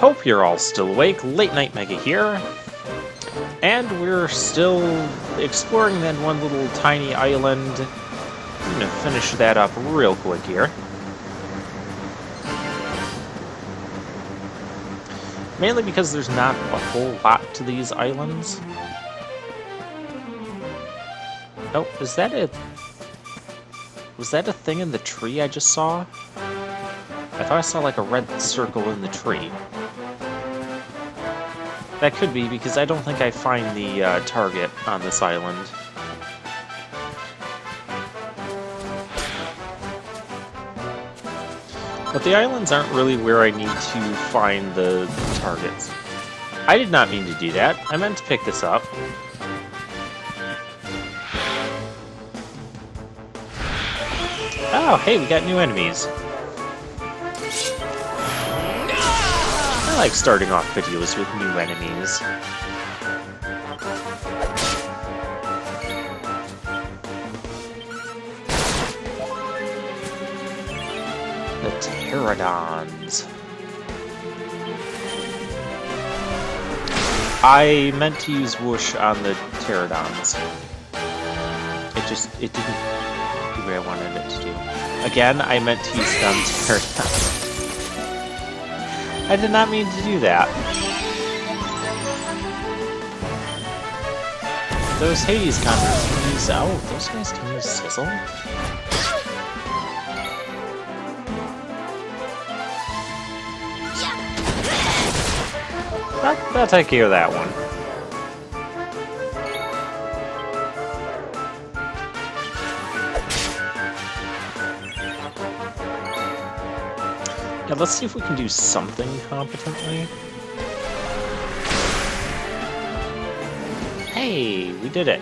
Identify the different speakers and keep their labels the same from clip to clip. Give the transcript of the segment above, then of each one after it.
Speaker 1: Hope you're all still awake. Late Night Mega here. And we're still exploring that one little tiny island. I'm gonna finish that up real quick here. Mainly because there's not a whole lot to these islands. Oh, is that a... Was that a thing in the tree I just saw? I thought I saw like a red circle in the tree. That could be, because I don't think I find the target on this island. But the islands aren't really where I need to find the targets. I did not mean to do that. I meant to pick this up. Oh, hey, we got new enemies. I like starting off videos with new enemies. The Pterodons. I meant to use whoosh on the Pterodons. It didn't do what I wanted it to do. Again, I meant to use it on Pterodons. I did not mean to do that. Those Hades converts can use... Oh, those guys can use Sizzle? I'll take care of that one. Yeah, let's see if we can do something competently. Hey, we did it.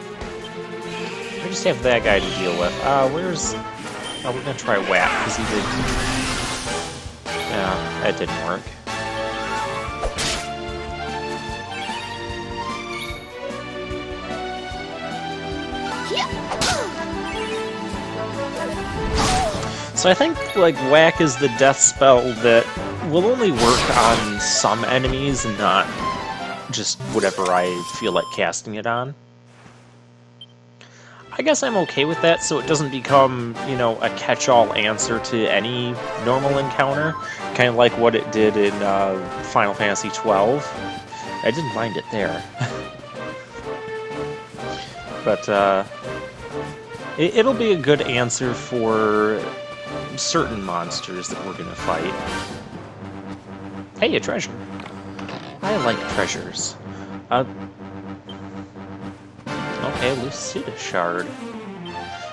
Speaker 1: We just have that guy to deal with. Where's... Oh, we're gonna try Whack, because he did... Yeah, that didn't work. So I think, like, Whack is the death spell that will only work on some enemies and not just whatever I feel like casting it on. I guess I'm okay with that, so it doesn't become, you know, a catch-all answer to any normal encounter. Kind of like what it did in Final Fantasy XII. I didn't mind it there. But, it'll be a good answer for certain monsters that we're gonna fight. Hey, a treasure. I like treasures. Okay, Lucida Shard.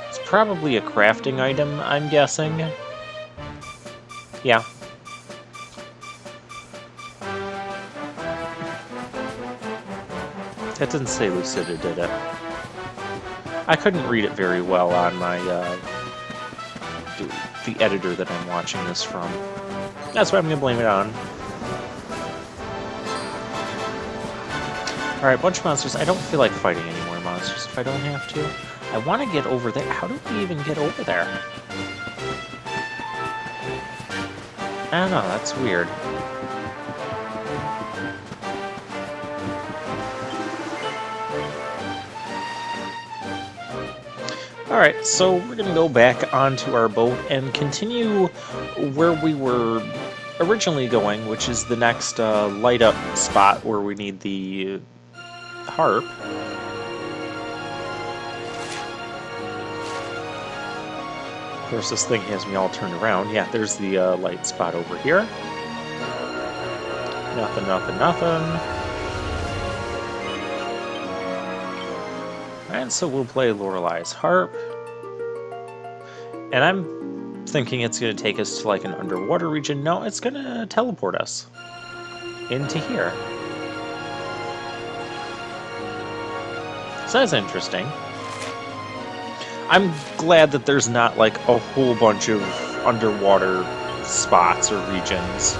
Speaker 1: It's probably a crafting item, I'm guessing. Yeah. That didn't say Lucida did it. I couldn't read it very well on my, the editor that I'm watching this from. That's what I'm gonna blame it on. Alright, bunch of monsters. I don't feel like fighting any more monsters if I don't have to. I want to get over there. How do we even get over there? I don't know, that's weird. Alright, so we're going to go back onto our boat and continue where we were originally going, which is the next light up spot where we need the harp. Of course, this thing has me all turned around. Yeah, there's the light spot over here. Nothing, nothing, nothing. And so we'll play Lorelai's harp. And I'm thinking it's going to take us to like an underwater region. No, it's going to teleport us into here. So that's interesting. I'm glad that there's not like a whole bunch of underwater spots or regions.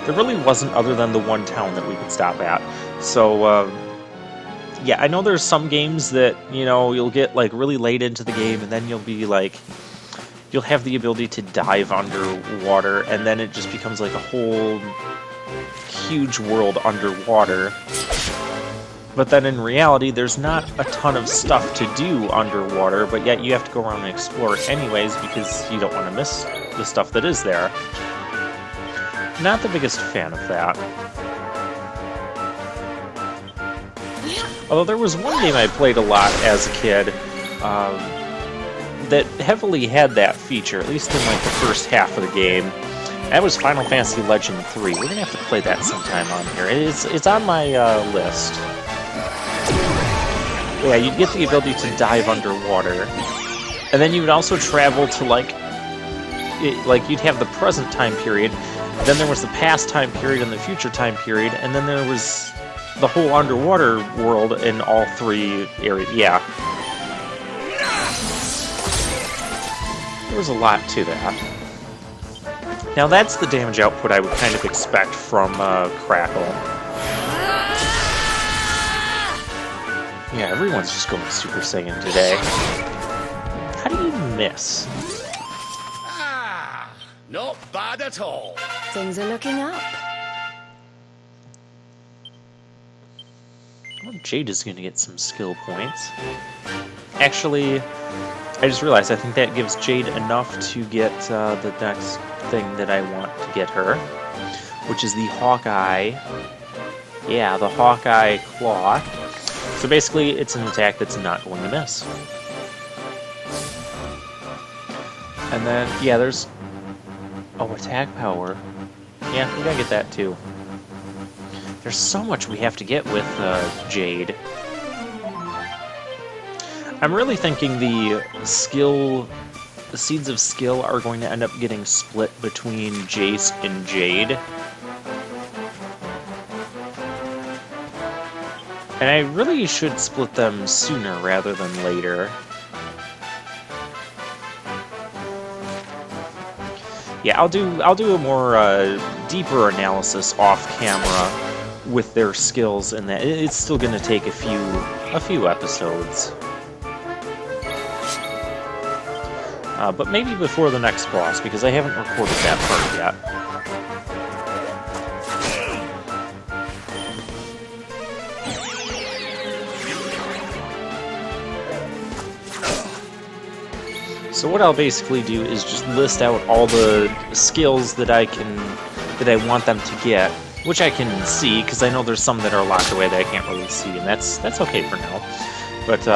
Speaker 1: There really wasn't, other than the one town that we could stop at. So, yeah, I know there's some games that, you know, you'll get like really late into the game and then you'll be like, you'll have the ability to dive underwater and then it just becomes like a whole huge world underwater. But then in reality, there's not a ton of stuff to do underwater, but yet you have to go around and explore it anyways because you don't want to miss the stuff that is there. Not the biggest fan of that. Although there was one game I played a lot as a kid that heavily had that feature, at least in like the first half of the game. That was Final Fantasy Legend 3. We're gonna have to play that sometime on here. It's on my list. Yeah, you'd get the ability to dive underwater, and then you would also travel to like you'd have the present time period, then there was the past time period and the future time period, and then there was the whole underwater world in all three areas. Yeah. There was a lot to that. Now that's the damage output I would kind of expect from Crackle. Yeah, everyone's just going Super Saiyan today. How do you miss?
Speaker 2: Not bad at all.
Speaker 3: Things are looking up.
Speaker 1: Well, Jade is going to get some skill points. Actually, I just realized I think that gives Jade enough to get the next thing that I want to get her, which is the Hawkeye. Yeah, the Hawkeye Claw. So basically, it's an attack that's not going to miss. And then, yeah, there's... Oh, attack power. Yeah, we gotta get that too. There's so much we have to get with Jade. I'm really thinking the Seeds of Skill are going to end up getting split between Jace and Jade. And I really should split them sooner rather than later. Yeah, I'll do a more deeper analysis off camera with their skills, and that it's still going to take a few episodes. But maybe before the next boss, because I haven't recorded that part yet. So what I'll basically do is just list out all the skills that I want them to get, which I can see, because I know there's some that are locked away that I can't really see, and that's okay for now. But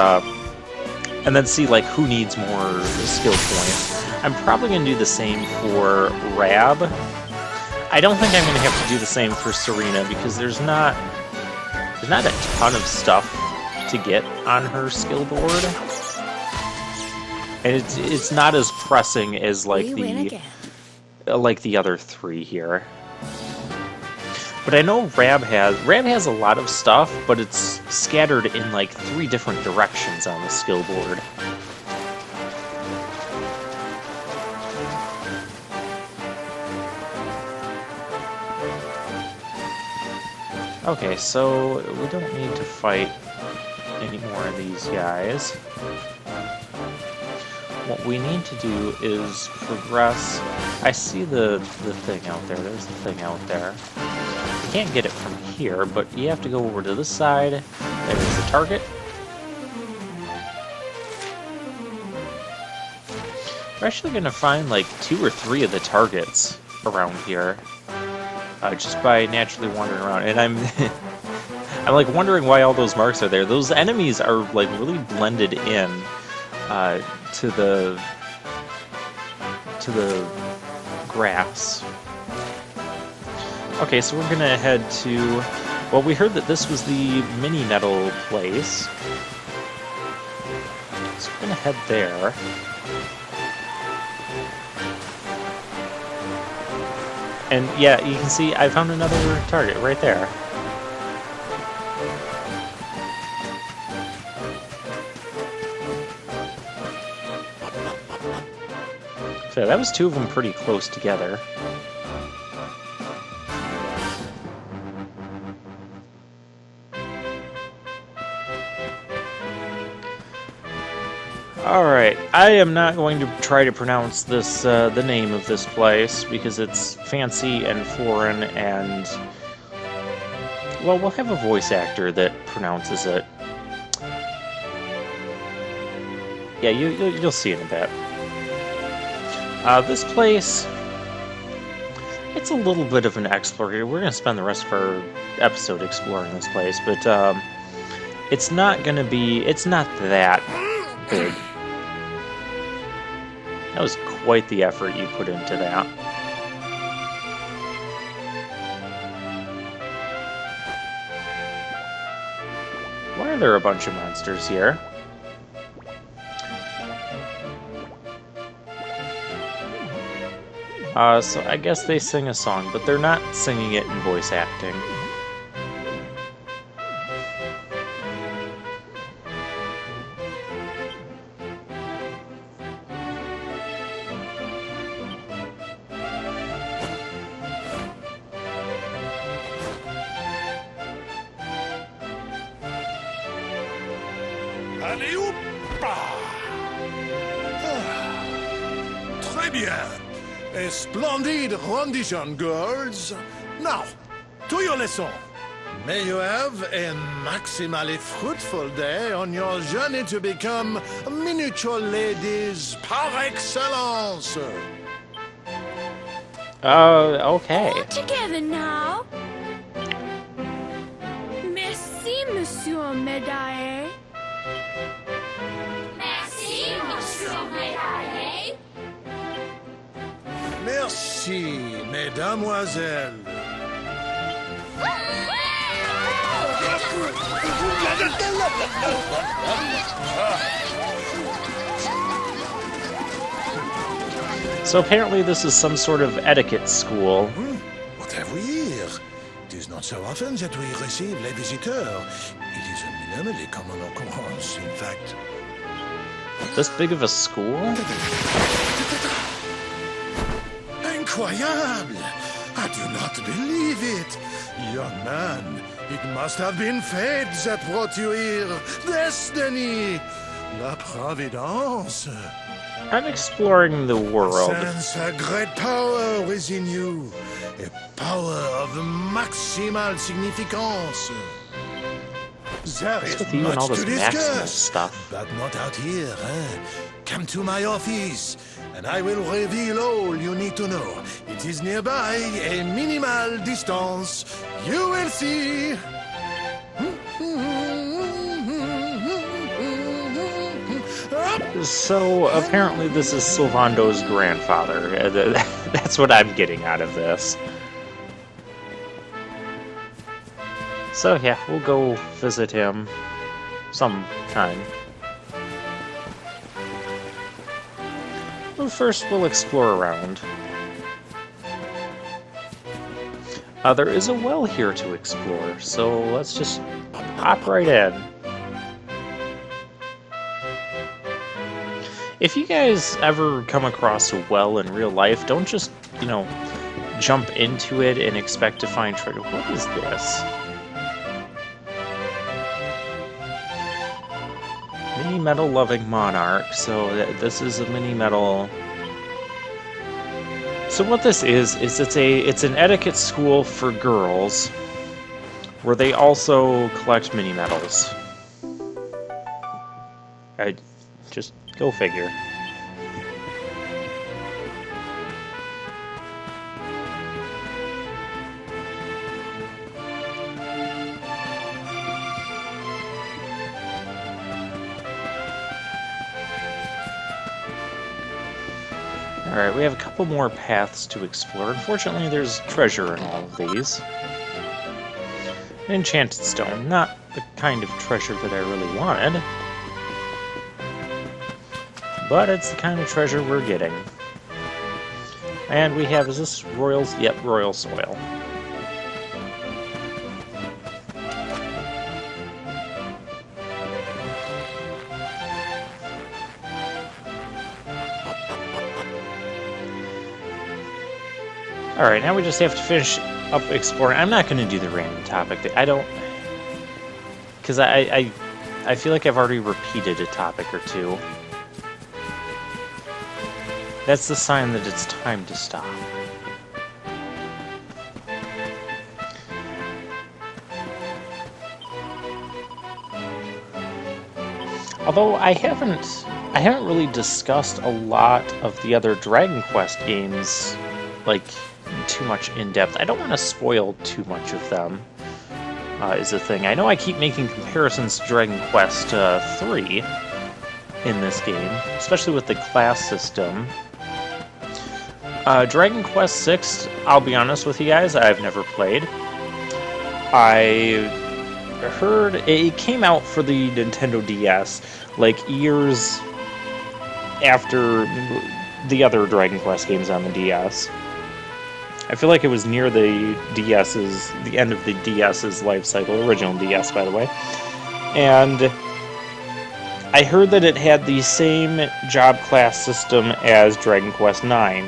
Speaker 1: and then see like who needs more skill points. I'm probably gonna do the same for Rab. I don't think I'm gonna have to do the same for Serena because there's not a ton of stuff to get on her skill board. And it's not as pressing as like the other three here. But I know Rab has a lot of stuff, but it's scattered in like 3 different directions on the skill board. Okay, so we don't need to fight any more of these guys. What we need to do is progress. I see the thing out there. There's the thing out there. You can't get it from here, but you have to go over to this side. There's the target. We're actually going to find like 2 or 3 of the targets around here. Just by naturally wandering around. And I'm I'm like wondering why all those marks are there. Those enemies are like really blended in to the grass. Okay, so we're gonna head to... Well, we heard that this was the mini nettle place. So we're gonna head there. And yeah, you can see I found another target right there. So that was 2 of them pretty close together. Alright, I am not going to try to pronounce this, the name of this place, because it's fancy and foreign, and... well, we'll have a voice actor that pronounces it. Yeah, you'll see in a bit. This place... it's a little bit of an exploration. We're going to spend the rest of our episode exploring this place, but, it's not going to be... it's not that big. That was quite the effort you put into that. Why are there a bunch of monsters here? So I guess they sing a song, but they're not singing it in voice acting.
Speaker 2: Allez, hop! Très bien. A splendid rendition, girls. Now, to your lesson. May you have a maximally fruitful day on your journey to become miniature ladies par excellence.
Speaker 1: Okay.
Speaker 3: All together now. Merci, Monsieur Médaille. Merci, Monsieur Médaille.
Speaker 2: Merci, mesdamoiselles.
Speaker 1: So apparently this is some sort of etiquette school.
Speaker 2: What have we here? It is not so often that we receive les visiteurs. It is a minimally common occurrence, in fact.
Speaker 1: This big of a school?
Speaker 2: Incroyable! I do not believe it. Young man, it must have been fate that brought you here. Destiny! La Providence.
Speaker 1: I'm exploring the world.
Speaker 2: Sense a great power within you. A power of maximal significance. There is
Speaker 1: With you and all
Speaker 2: much
Speaker 1: this
Speaker 2: to
Speaker 1: Maximus
Speaker 2: discuss,
Speaker 1: stuff.
Speaker 2: but not out here, Come to my office, and I will reveal all you need to know. It is nearby, a minimal distance. You will see.
Speaker 1: So apparently this is Sylvando's grandfather. That's what I'm getting out of this. So yeah, we'll go visit him sometime. Well, first we'll explore around. There is a well here to explore, so let's just hop right in. If you guys ever come across a well in real life, don't just, jump into it and expect to find treasure. What is this? Mini metal loving monarch. So this is a mini metal. So what this is it's an etiquette school for girls, where they also collect mini metals. I just go figure. Alright, we have a couple more paths to explore. Unfortunately, there's treasure in all of these. An enchanted stone, not the kind of treasure that I really wanted. But it's the kind of treasure we're getting. And we have, is this royal? Yep, royal soil. Alright, now we just have to finish up exploring. I'm not going to do the random topic. I don't... because I feel like I've already repeated a topic or two. That's the sign that it's time to stop. Although I haven't really discussed a lot of the other Dragon Quest games, like, too much in depth. I don't want to spoil too much of them, is the thing. I know I keep making comparisons to Dragon Quest 3 in this game, especially with the class system. Dragon Quest 6, I'll be honest with you guys, I've never played. I heard it came out for the Nintendo DS, like, years after the other Dragon Quest games on the DS. I feel like it was near the end of the DS's life cycle, original DS, by the way. And I heard that it had the same job class system as Dragon Quest IX.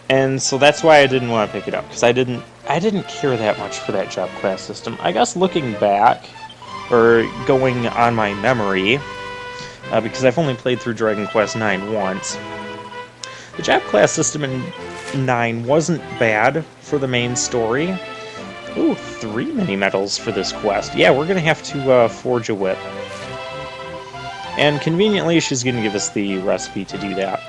Speaker 1: And so that's why I didn't want to pick it up, because I didn't care that much for that job class system. I guess looking back, or going on my memory, because I've only played through Dragon Quest IX once, the job class system in 9 wasn't bad for the main story. Ooh, 3 mini-medals for this quest. Yeah, we're going to have to forge a whip. And conveniently, she's going to give us the recipe to do that.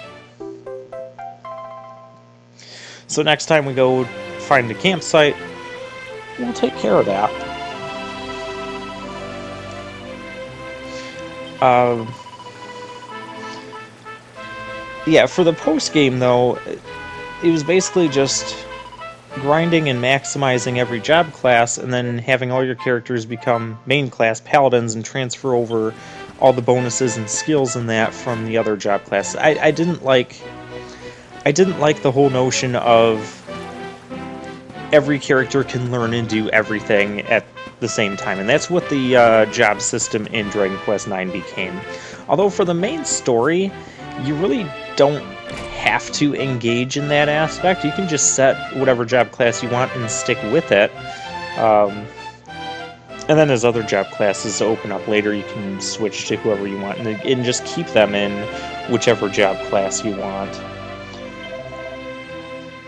Speaker 1: So next time we go find a campsite, we'll take care of that. Yeah, for the post-game, though, it was basically just grinding and maximizing every job class, and then having all your characters become main class paladins and transfer over all the bonuses and skills in that from the other job classes. I didn't like the whole notion of every character can learn and do everything at the same time, and that's what the job system in Dragon Quest IX became. Although for the main story, you really don't have to engage in that aspect. You can just set whatever job class you want and stick with it. And then as other job classes open up later, you can switch to whoever you want and just keep them in whichever job class you want.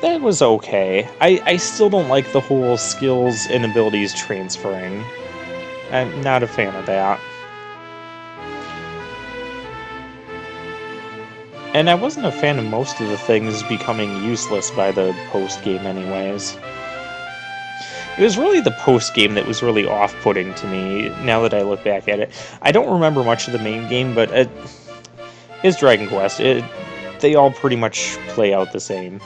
Speaker 1: That was okay. I still don't like the whole skills and abilities transferring. I'm not a fan of that. And I wasn't a fan of most of the things becoming useless by the post-game anyways. It was really the post-game that was really off-putting to me, now that I look back at it. I don't remember much of the main game, but it's Dragon Quest. They all pretty much play out the same.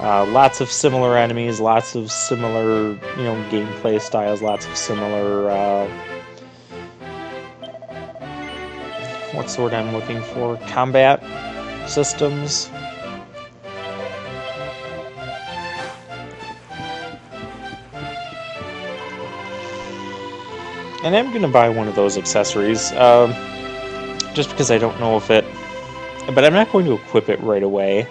Speaker 1: Lots of similar enemies, lots of similar, gameplay styles, lots of similar, what's the word I'm looking for? Combat systems. And I'm going to buy one of those accessories, just because I don't know if it... But I'm not going to equip it right away,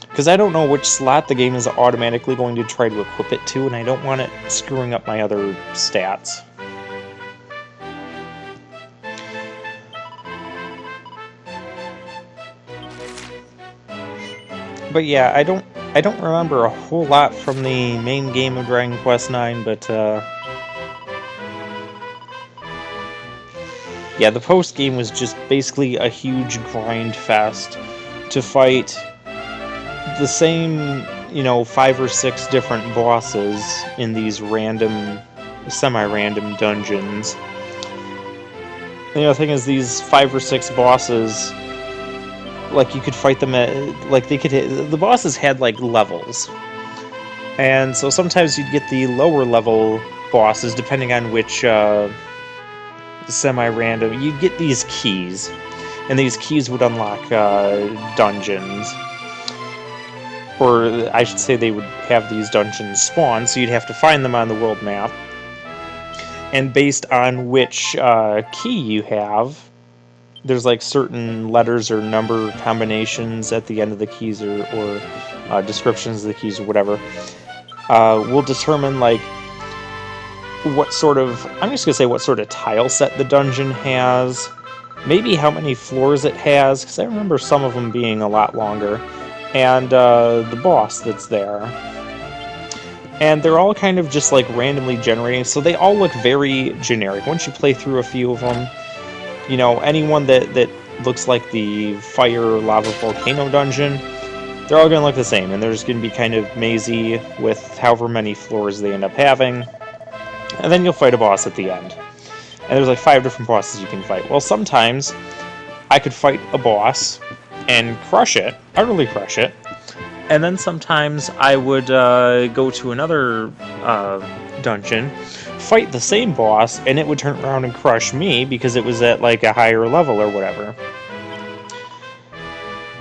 Speaker 1: because I don't know which slot the game is automatically going to try to equip it to, and I don't want it screwing up my other stats. But yeah, I don't remember a whole lot from the main game of Dragon Quest IX, but yeah, the post game was just basically a huge grind fest to fight the same, 5 or 6 different bosses in these random, semi-random dungeons. The thing is, these 5 or 6 bosses, like, you could fight them at, like, the bosses had, like, levels. And so sometimes you'd get the lower level bosses, depending on which, semi-random, you'd get these keys. And these keys would unlock, dungeons. Or, I should say, they would have these dungeons spawn, so you'd have to find them on the world map. And based on which, key you have, there's like certain letters or number combinations at the end of the keys, or descriptions of the keys or whatever, will determine like what sort of, I'm just gonna say what sort of tile set the dungeon has, maybe how many floors it has, because I remember some of them being a lot longer, and the boss that's there. And they're all kind of just like randomly generating, so they all look very generic. Once you play through a few of them, you know, anyone that looks like the fire lava volcano dungeon, they're all going to look the same, and they're just going to be kind of mazy with however many floors they end up having. And then you'll fight a boss at the end. And there's like 5 different bosses you can fight. Well, sometimes I could fight a boss and crush it, utterly crush it, and then sometimes I would go to another dungeon, fight the same boss, and it would turn around and crush me because it was at like a higher level or whatever.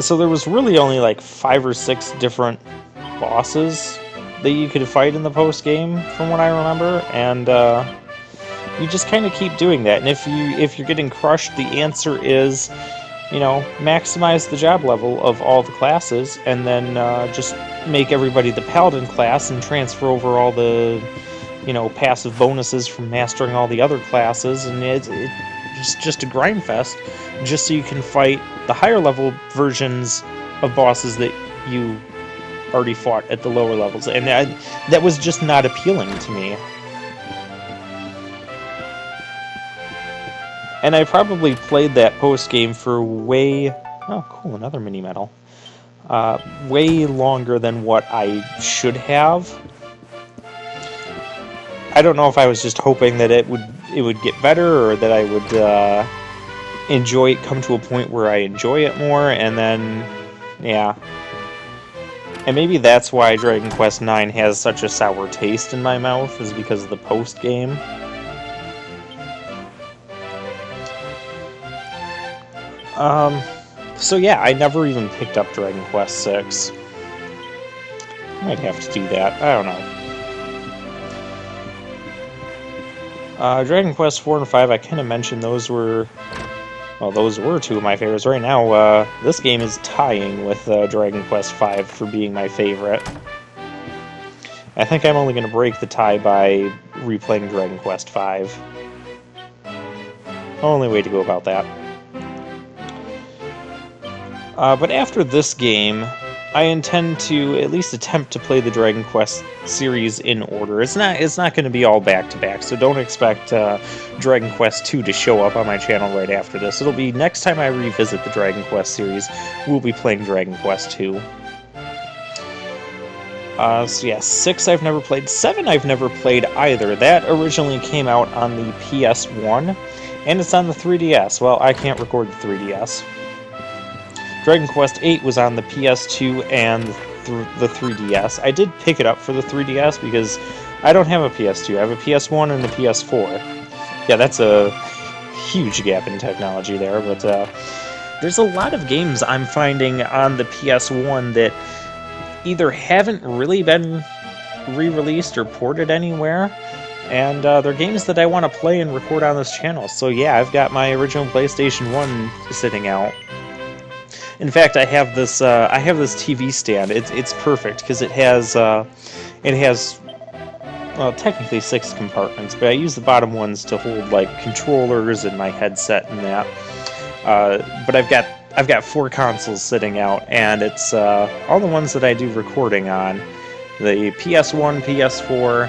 Speaker 1: So there was really only like 5 or 6 different bosses that you could fight in the post-game, from what I remember, and you just kind of keep doing that. And if you're getting crushed, the answer is, you know, maximize the job level of all the classes, and then just make everybody the paladin class and transfer over all the, you know, passive bonuses from mastering all the other classes, and it's just a grind fest, just so you can fight the higher level versions of bosses that you already fought at the lower levels, and that was just not appealing to me. And I probably played that post-game for way... Oh, cool, another mini-medal. Way longer than what I should have. I don't know if I was just hoping that it would get better, or that I would enjoy it, come to a point where I enjoy it more, and then... yeah. And maybe that's why Dragon Quest IX has such a sour taste in my mouth, is because of the post-game. So yeah, I never even picked up Dragon Quest VI. Might have to do that, I don't know. Dragon Quest 4 and 5, I kind of mentioned those were... well, those were 2 of my favorites. Right now, this game is tying with Dragon Quest V for being my favorite. I think I'm only going to break the tie by replaying Dragon Quest V. Only way to go about that. But after this game, I intend to at least attempt to play the Dragon Quest series in order. It's not going to be all back-to-back, so don't expect Dragon Quest II to show up on my channel right after this. It'll be next time I revisit the Dragon Quest series, we'll be playing Dragon Quest II. So yeah, 6 I've never played. 7 I've never played either. That originally came out on the PS1, and it's on the 3DS. Well, I can't record the 3DS. Dragon Quest VIII was on the PS2 and the 3DS. I did pick it up for the 3DS because I don't have a PS2. I have a PS1 and a PS4. Yeah, that's a huge gap in technology there, but there's a lot of games I'm finding on the PS1 that either haven't really been re-released or ported anywhere, and they're games that I want to play and record on this channel. So yeah, I've got my original PlayStation 1 sitting out. In fact, I have this TV stand. It's perfect because it has well, technically 6 compartments, but I use the bottom ones to hold like controllers and my headset and that. But I've got 4 consoles sitting out, and it's all the ones that I do recording on: the PS1, PS4,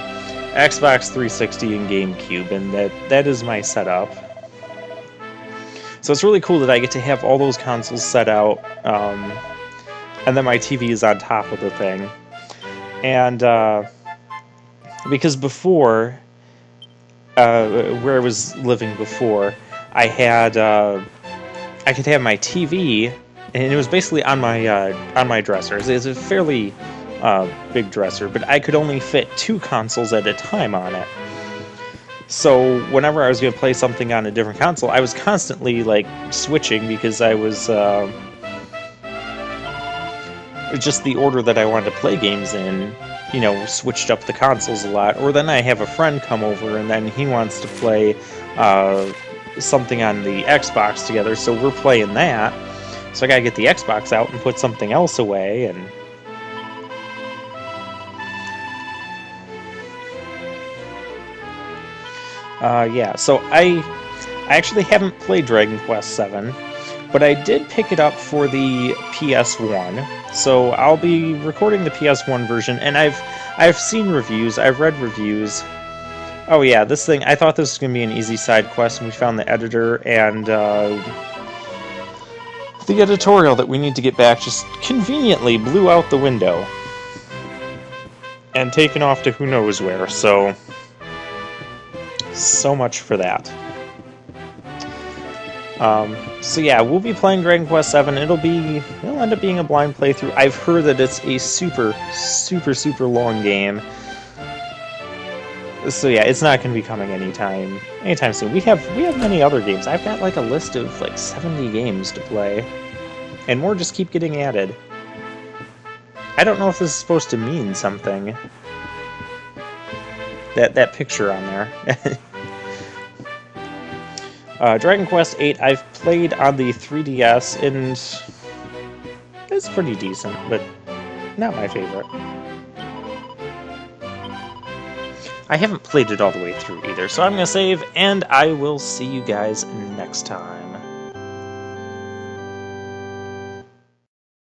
Speaker 1: Xbox 360, and GameCube, and that is my setup. So it's really cool that I get to have all those consoles set out, and then my TV is on top of the thing. And because before, where I was living before, I could have my TV, and it was basically on my dresser. It's a fairly big dresser, but I could only fit 2 consoles at a time on it. So whenever I was going to play something on a different console, I was constantly like switching because I was just the order that I wanted to play games in, you know, switched up the consoles a lot. Or then I have a friend come over and then he wants to play something on the Xbox together, so we're playing that. So I gotta get the Xbox out and put something else away, and yeah, so I I actually haven't played Dragon Quest VII, but I did pick it up for the PS1. So I'll be recording the PS1 version, and I've seen reviews, I've read reviews. Oh yeah, this thing, I thought this was going to be an easy side quest, and we found the editor, and the editorial that we need to get back just conveniently blew out the window. And taken off to who knows where, so much for that. So yeah, we'll be playing Dragon Quest VII. It'll end up being a blind playthrough. I've heard that it's a super long game. So yeah, it's not going to be coming anytime soon. We have many other games. I've got like a list of like 70 games to play, and more just keep getting added. I don't know if this is supposed to mean something. That picture on there. Dragon Quest VIII I've played on the 3DS, and it's pretty decent, but not my favorite. I haven't played it all the way through either, so I'm going to save, and I will see you guys next time.